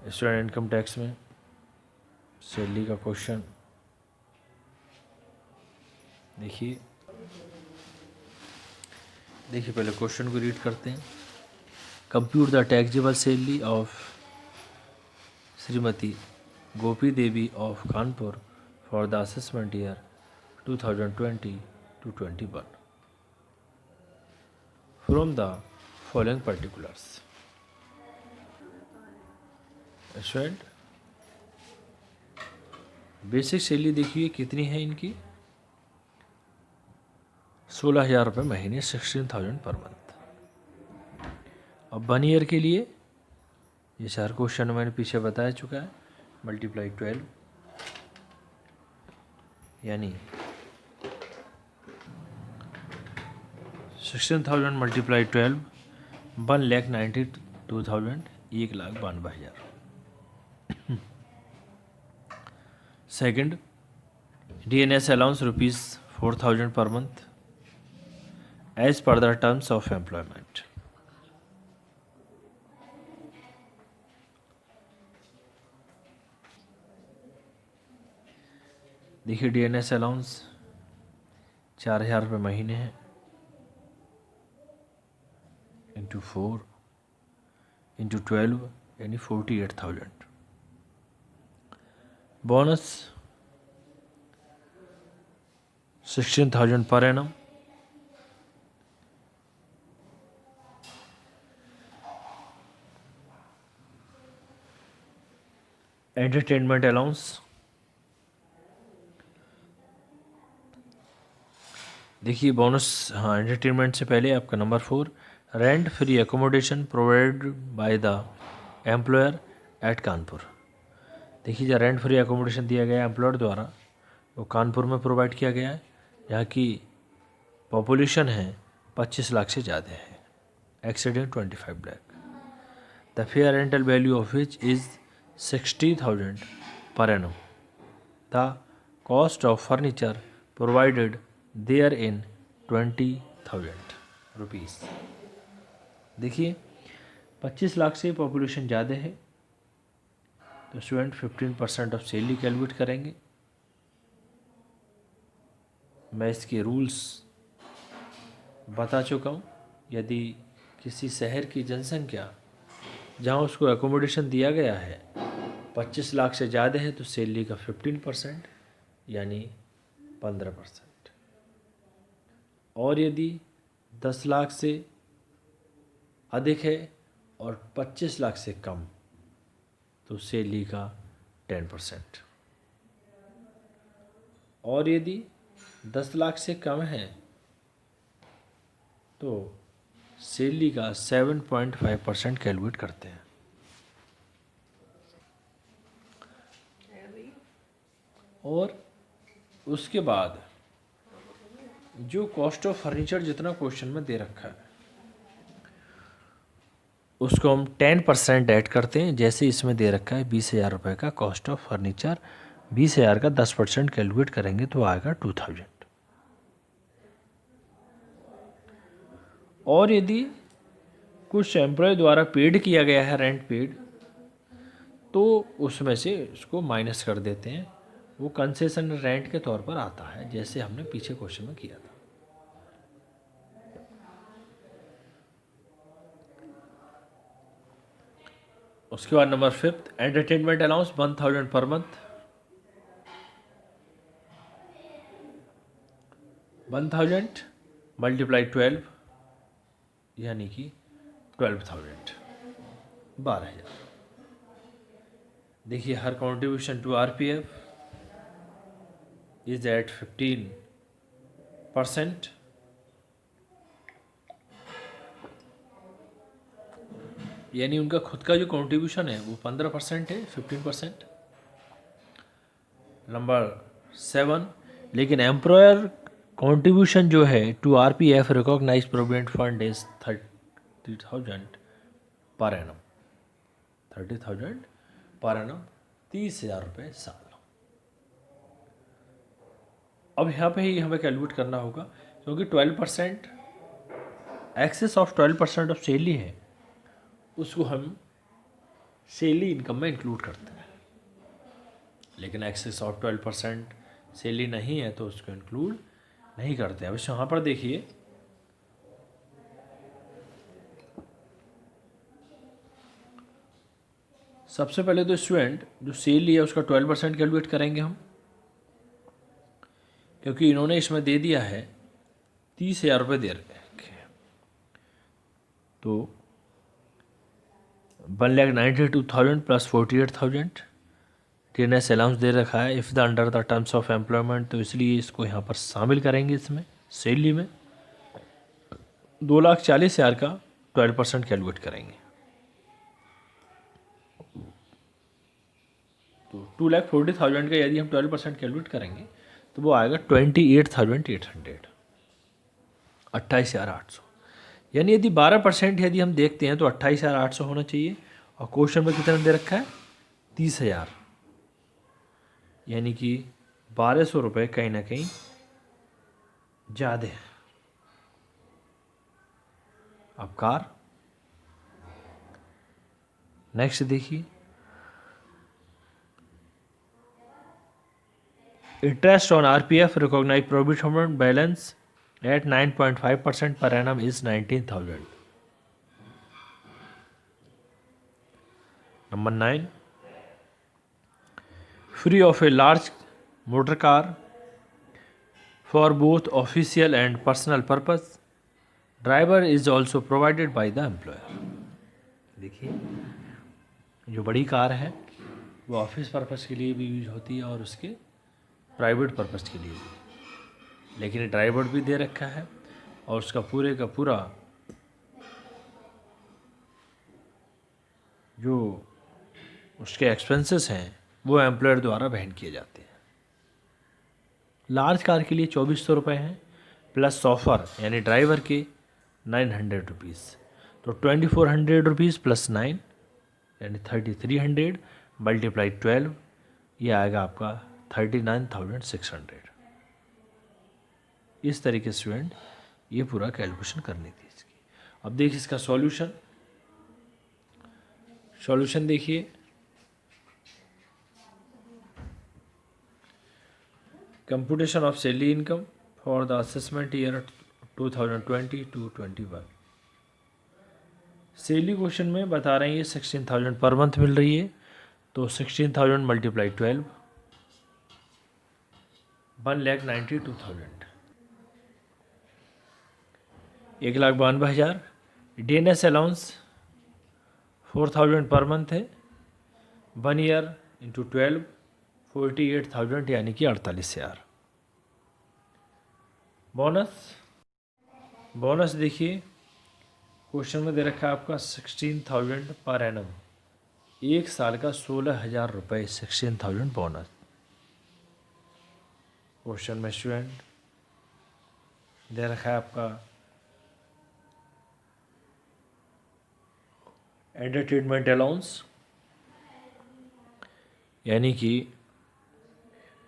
Student income tax में salary का question देखिए पहले क्वेश्चन को रीड करते हैं। Compute the taxable salary of Shrimati Gopi Devi of Kanpur for the assessment year 2020 to 21 from the following particulars. Student basic salary देखिए कितनी है इनकी, 16,000 रुपये महीने, 16,000 पर मंथ। अब 1 ईयर के लिए ये 4 क्वेश्चन मैंने पीछे बताया चुका है, मल्टीप्लाई 12 यानी 16,000 multiply 12 1,92,000, 1,92,000। Second DNS allowance ₹4,000 per month as per the terms of employment. देखिए DNS अलाउंस 4,000 रुपये महीने है, इंटू 4 इंटू 12 यानी 48,000। Bonus 16,000 per annum. Entertainment allowance देखिए बोनस, हाँ एंटरटेनमेंट से पहले आपका number 4 rent free accommodation provided by the employer at Kanpur. देखिए जो रेंट फ्री एकोमोडेशन दिया गया है एम्प्लॉयर द्वारा वो कानपुर में प्रोवाइड किया गया है। यहाँ की पॉपुलेशन है 25 लाख से ज़्यादा है, accident 25 lakh. The fair rental value of which is 60,000 per annum. The cost of furniture provided there in 20,000 rupees. देखिए 25 लाख से पॉपुलेशन ज़्यादा है तो स्टूडेंट 15% ऑफ सैलरी कैलकुलेट करेंगे। मैं इसके रूल्स बता चुका हूँ। यदि किसी शहर की जनसंख्या जहाँ उसको एकोमोडेशन दिया गया है 25 लाख से ज़्यादा है तो सैलरी का 15% यानी 15%, और यदि 10 लाख से अधिक है और 25 लाख से कम तो सैलरी का 10%, और यदि 10 लाख से कम है तो सैलरी का 7.5% कैलकुलेट करते हैं। और उसके बाद जो कॉस्ट ऑफ फर्नीचर जितना क्वेश्चन में दे रखा है उसको हम 10% ऐड करते हैं। जैसे इसमें दे रखा है 20,000 रुपये का कॉस्ट ऑफ फर्नीचर, 20,000 का 10% कैलकुलेट करेंगे तो आएगा 2,000। और यदि कुछ एम्प्लॉय द्वारा पेड किया गया है रेंट पेड तो उसमें से उसको माइनस कर देते हैं, वो कंसेशन रेंट के तौर पर आता है जैसे हमने पीछे क्वेश्चन में किया था। उसके बाद number 5 entertainment allowance 1,000 per month. 1,000 multiply 12 यानी कि 12,000, 12,000। देखिए हर contribution to RPF is at 15%, यानी उनका खुद का जो कॉन्ट्रीब्यूशन है वो 15% है, 15%। नंबर 7 लेकिन एम्प्लॉयर कॉन्ट्रीब्यूशन जो है to RPF recognise provident fund is 30,000 per annum, 30,000 per annum, 30,000 रुपये साल। अब यहाँ पे ही हमें कैलकुलेट करना होगा क्योंकि 12% एक्सेस ऑफ 12% ऑफ सैलरी है, उसको हम सैलरी इनकम में इंक्लूड करते हैं, लेकिन एक्सेस ऑफ 12% सैलरी नहीं है तो उसको इंक्लूड नहीं करते। अब इस यहाँ पर देखिए, सबसे पहले तो स्टूडेंट जो सैलरी है उसका 12% कैलकुलेट करेंगे हम, क्योंकि इन्होंने इसमें दे दिया है 30,000 रुपये दे रखे हैं। तो 1,92,000 प्लस 48,000 टीएनएस अलाउंस दे रखा है if the under the terms of employment, तो इसलिए इसको यहाँ पर शामिल करेंगे इसमें सैलरी में। 2,40,000 का 12% कैलकुलेट करेंगे, तो 2,40,000 का यदि हम 12% कैलकुलेट करेंगे तो वो आएगा 28,800, 28,800। यानी यदि 12% यदि हम देखते हैं तो 28,800 होना चाहिए, और क्वेश्चन में कितना दे रखा है 30,000, यानी कि 1,200 रुपये कहीं ना कहीं ज़्यादा है। अब कार नेक्स्ट देखिए, interest on RPF recognise provident balance at 9.5% per annum is 19,000. Number 9, free of a large motor car for both official and personal purpose. Driver is also provided by the employer. देखिए, जो बड़ी car है वो office purpose के लिए भी use होती है और उसके प्राइवेट पर्पस के लिए भी, लेकिन ड्राइवर भी दे रखा है और उसका पूरे का पूरा जो उसके एक्सपेंसेस हैं वो एम्प्लॉयर द्वारा वहन किए जाते हैं। लार्ज कार के लिए 2,400 रुपये हैं, प्लस सॉफर यानी ड्राइवर के 900 रुपीज़, तो 2,400 रुपीज़ प्लस 9 यानी 3,300 मल्टीप्लाई 12, ये आएगा आपका 39,600। इस तरीके से स्टूडेंट ये पूरा कैलकुलेशन करनी थी इसकी। अब देखिए इसका सॉल्यूशन देखिए, computation of salary income for the assessment year 2020-21। Salary question में बता रहे हैं ये 16,000 पर मंथ मिल रही है, तो 16,000 multiply 12, 1,92,000, 1,92,000। DNS allowance 4,000 per month है, 1 ईयर इंटू 12, 48,000 यानी कि 48,000। बोनस देखिए, क्वेश्चन में दे रखा है आपका 16,000 पर एनम, एक साल का 16,000 रुपये 16,000 बोनस। क्वेश्चन में स्टूडेंट दे रखा है आपका एंटरटेनमेंट अलाउंस, यानी कि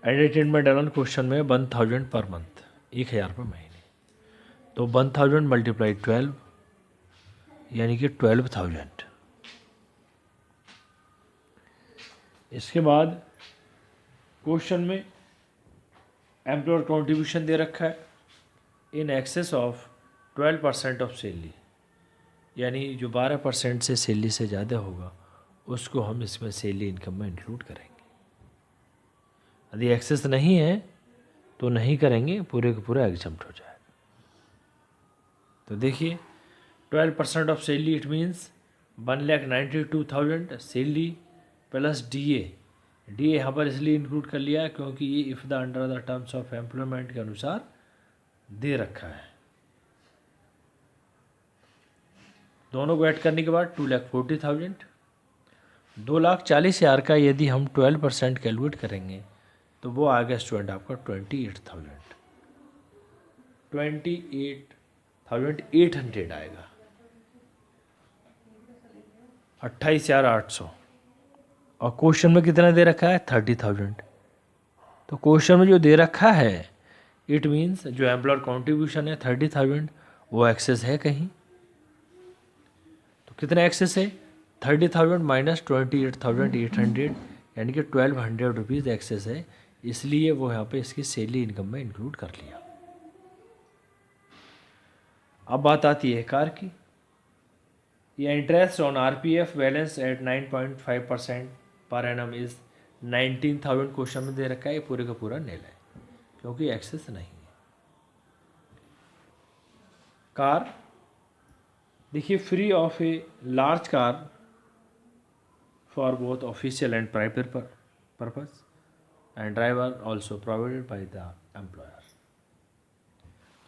एंटरटेनमेंट अलाउंस क्वेश्चन में 1,000 पर मंथ, 1,000 रुपये महीने, तो 1,000 मल्टीप्लाई 12 यानी कि 12,000। इसके बाद क्वेश्चन में एम्प्लॉयर कॉन्ट्रीब्यूशन दे रखा है in excess of 12% of salary, यानी जो 12% से सैलरी से ज़्यादा होगा उसको हम इसमें सैलरी इनकम में इंक्लूड करेंगे। यदि एक्सेस नहीं है तो नहीं करेंगे, पूरे का पूरा एग्जम्प्ट हो जाएगा। तो देखिए 12% of salary it means 1,92,000 salary plus DA यहाँ पर इसलिए इंक्लूड कर लिया है क्योंकि ये if the under the terms of employment के अनुसार दे रखा है। दोनों को ऐड करने के बाद 2,40,000, 2,40,000 का यदि हम 12% कैलकुलेट करेंगे तो वो आ गया स्टूडेंट आपका 28,800 आएगा, 28,800। और क्वेश्चन में कितना दे रखा है 30,000, तो क्वेश्चन में जो दे रखा है इट मीन्स जो एम्प्लॉयर कॉन्ट्रीब्यूशन है 30,000 वो एक्सेस है कहीं, तो कितना एक्सेस है 30,000 माइनस 28,800 यानी कि 1,200 रुपीज़ एक्सेस है, इसलिए वो यहाँ पे इसकी सैलरी इनकम में इंक्लूड कर लिया। अब बात आती है कार की। ये interest on RPF balance at 9.5% per annum is 19,000 question में दे रखा है। ये पूरे का पूरा नील है क्योंकि एक्सेस नहीं है। कार देखिए, free of a large car for both official and private purpose and driver also provided by the employer.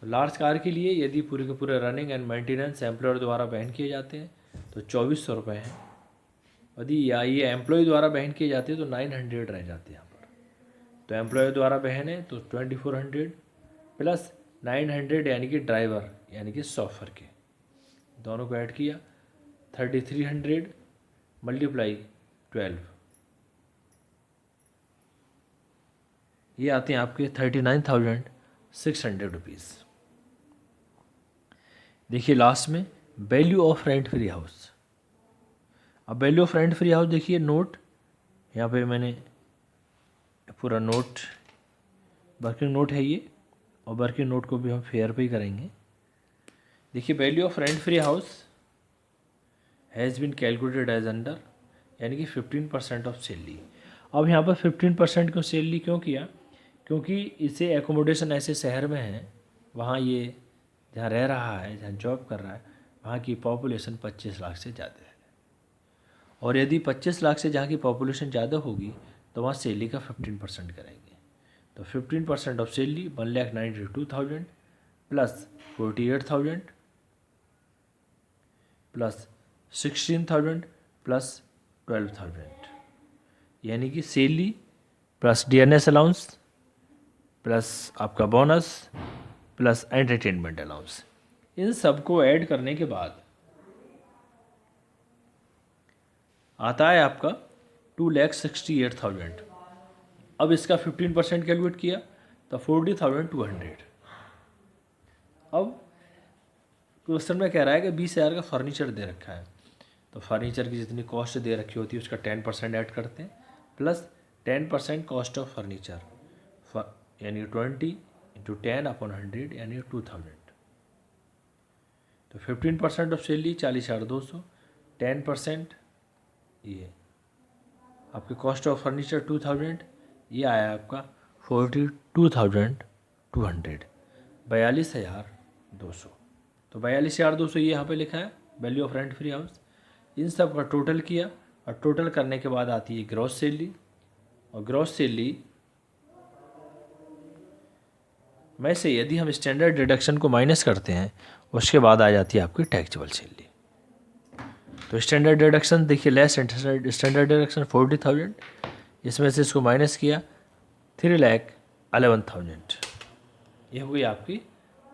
तो लार्ज कार के लिए यदि पूरे के पूरे रनिंग एंड मेंटेनेंस एम्प्लॉयर द्वारा वहन किए जाते हैं तो 2,400 रुपये हैं। यदि ये एम्प्लॉय द्वारा वहन किए जाते हैं तो 900 रह जाते हैं यहाँ पर। तो एम्प्लॉय द्वारा वहन है तो 2,400 प्लस 900 यानी कि ड्राइवर यानी कि सॉफ्टवेयर के दोनों को ऐड किया 3,300 मल्टीप्लाई 12, ये आते हैं आपके 39,600 रुपीज़। देखिए लास्ट में value of rent free house. अब value of rent free house देखिए, नोट यहाँ पे मैंने पूरा नोट, वर्किंग नोट है ये, और वर्किंग नोट को भी हम फेयर पे ही करेंगे। देखिए value of rent free house has been calculated as under, यानी कि 15% ऑफ सैलरी। अब यहाँ पर 15% क्यों सैलरी क्यों किया? क्योंकि इसे एकोमोडेशन ऐसे शहर में है, वहाँ ये जहाँ रह रहा है, जहाँ जॉब कर रहा है, वहाँ की पॉपुलेशन 25 लाख से ज़्यादा है। और यदि 25 लाख से जहाँ की पॉपुलेशन ज़्यादा होगी तो वहाँ सैलरी का 15% करेंगे। तो 15% of salary 1,92,000 plus 48,000 plus 16,000 plus 12,000, यानी कि salary plus DNS allowance plus आपका बोनस प्लस एंटरटेनमेंट अलाउंस, इन सब को ऐड करने के बाद आता है आपका 2,68,000। अब इसका 15% कैलकुलेट किया तो 40,200। अब क्वेश्चन में कह रहा है कि 20,000 का फर्नीचर दे रखा है, तो फर्नीचर की जितनी कॉस्ट दे रखी होती है उसका 10% ऐड करते हैं प्लस 10% कॉस्ट ऑफ फर्नीचर, यानी 20 × 10/100 यानी 2,000। तो 15% ऑफ सैलरी 40,200, 10% ये आपके कॉस्ट ऑफ फर्नीचर 2,000, ये आया आपका 42,200, 42,200। तो 42,200 ये यहाँ पे लिखा है value of rent free house. इन सब का टोटल किया और टोटल करने के बाद आती है ग्रॉस सैलरी, और ग्रॉस सैलरी में से यदि हम स्टैंडर्ड डिडक्शन को माइनस करते हैं उसके बाद आ जाती है आपकी टैक्सेबल सैलरी। तो स्टैंडर्ड डिडक्शन देखिए, लेस स्टैंडर्ड डिडक्शन 40,000, इसमें से इसको माइनस किया 3,11,000, ये हो गई आपकी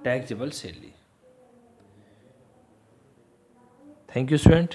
taxable salary. Thank you student.